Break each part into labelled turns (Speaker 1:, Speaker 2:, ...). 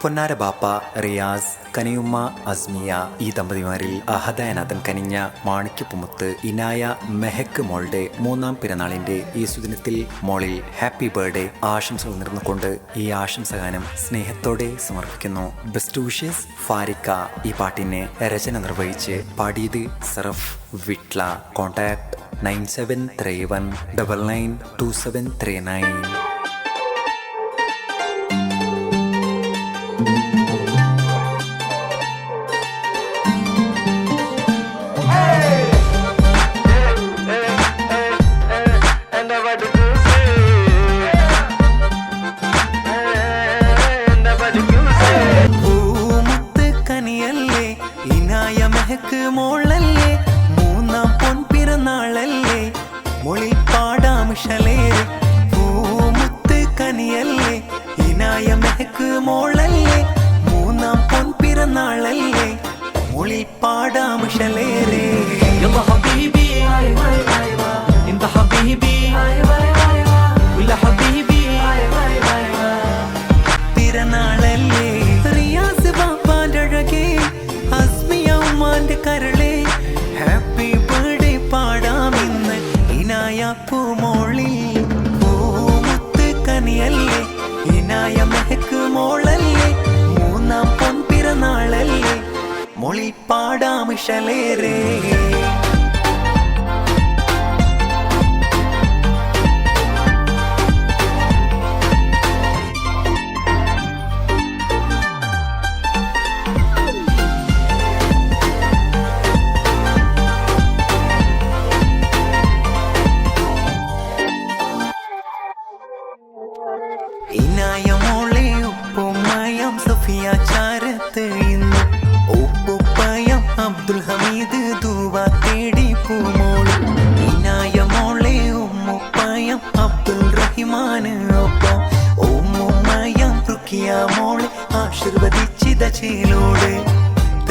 Speaker 1: പൊന്നാര ബാപ്പ റിയാസ്, കനിയുമ്മ അസ്മിയ, ഈ ദമ്പതിമാരിൽ അഹദയനാഥൻ കനിഞ്ഞ മാണിക്യപ്പുമുത്ത് ഇനായ മെഹക്ക് മോളുടെ 3ാം പിറന്നാളിന്റെ ഈ സുദിനത്തിൽ മോളിൽ ഹാപ്പി ബർത്ത്ഡേ ആശംസകൾ നേർന്നുകൊണ്ട് ഈ ആശംസഗാനം സ്നേഹത്തോടെ സമർപ്പിക്കുന്നു. ബെസ്റ്റ് വിഷസ് ഫാരിക്ക. ഈ പാട്ടിനെ രചന നിർവഹിച്ച് പാടിയത് സറഫ് വിട്ല. കോൺടാക്ട് 9731992739.
Speaker 2: മോളല്ലേ 3ാം പൊൻപിറന്നാളല്ലേ മൊളിൽ പാടാമിഷലേറെ പൂമുത്ത് കനിയല്ലേ ഇനായ മെഹക്ക് മോളല്ലേ 3ാം പൊൻപിറന്നാളല്ലേ മൊളിൽ പാടാമിഷലേറെ
Speaker 3: يلا حبيبي انت حبيبي ولا حبيبي
Speaker 2: പിറന്നാളല്ലേ റിയാസ് ബാപ്പാന്റെ അഴകേ അസ്മിയ ഉമ്മാന്റെ കരളേ ഹാപ്പി ബർത്ത്ഡേ പാടാമിന്ന് ഇനായ പൂമോളിൽ പൂമുത്ത് കനിയല്ലേ ഇനായ മെഹക്ക് മോളല്ലേ 3ാം പൊൻപിറന്നാളല്ലേ മൊളിൽ പാടാമിഷലേറെ ഇനായ മോളെ ഉപ്പുമ്മയം സഫിയ ചാരത്ത് ഇന്ന് ഉപ്പുപ്പയം അബ്ദുൽ ഹമീദ് ദുവ തേടി പൂമോള് ഇനായ മോളെ ഉമ്മുപ്പയം അബ്ദുൽ റഹിമാന് ഒപ്പം ഉമ്മുമ്മയം റുക്കിയ മോളെ ആശീർവദിച്ചിത ചേലോട്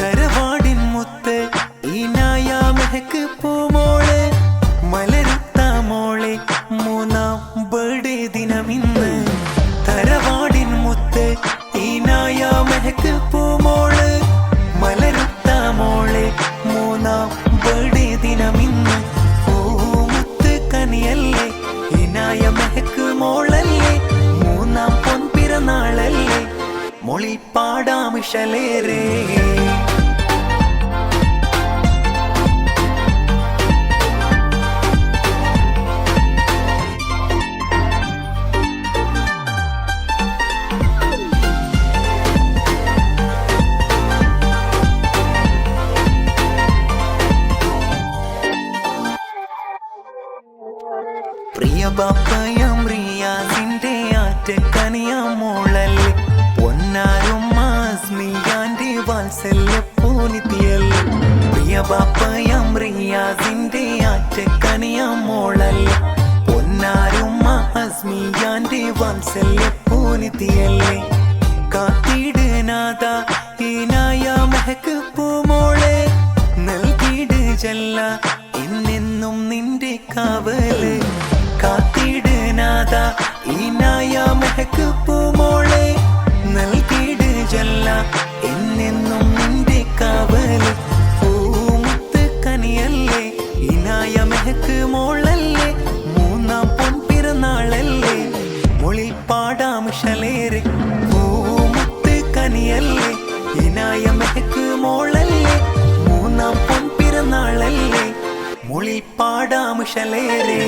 Speaker 2: തറവാടിൻ മുത്ത് ഇനായ മെഹക്ക് പൂമോള് മലരുത്ത മോളെ 3ാം ബർത്ത്ഡേ ദിനമിന്ന് തറവാടിൻ മുത്ത് ഈനായ മെഹക്ക് പൂമോള് മലരുത്ത മോളെ 3ാം ബർത്ത്ഡേ ദിനമിന്ന് പൂമുത്ത് കനിയല്ലേ ഈനായ മെഹക്ക് മോളല്ലേ 3ാം പൊൻപിറന്നാളല്ലേ മൊളിൽ പാടാമിഷലേറെ പ്രിയ ബാപ്പയം റിയാസിന്റെ ആറ്റക്കനിയ മോളല്ലേ പൊന്നാരുമ്മ അസ്മിയാന്റെ വാത്സല്യ പൂനിത്തിയല്ലേ പ്രിയ ബാപ്പയം റിയാസിന്റെ ആറ്റക്കനിയ മോളല്ലേ പൊന്നാരുമ്മ അസ്മിയാന്റെ വാത്സല്യ പൂനിത്തിയല്ലേ കാത്തിട് നാദ ഈനായ മെഹക്ക് പൂമോളെ നൽകിട് ജല്ല എന്നെന്നും നിന്റെ കാവല് കാത്തിട് നാദ ഈനായ മെഹക്ക് പൂമോളെ നൽകിട് ജല്ല എന്നെന്നും നിന്റെ കാവല് പൂമുത്ത് കനിയല്ലേ ഈനായ മെഹക്ക് മോളല്ലേ 3ാം പൊൻപിറന്നാളല്ലേ മൊളിൽ പാടാമിഷലേറെ പൂമുത്ത് കനിയല്ലേ ഈനായ മെഹക്ക് മോളല്ലേ 3ാം പൊൻപിറന്നാളല്ലേ മൊളിൽ പാടാമിഷലേറെ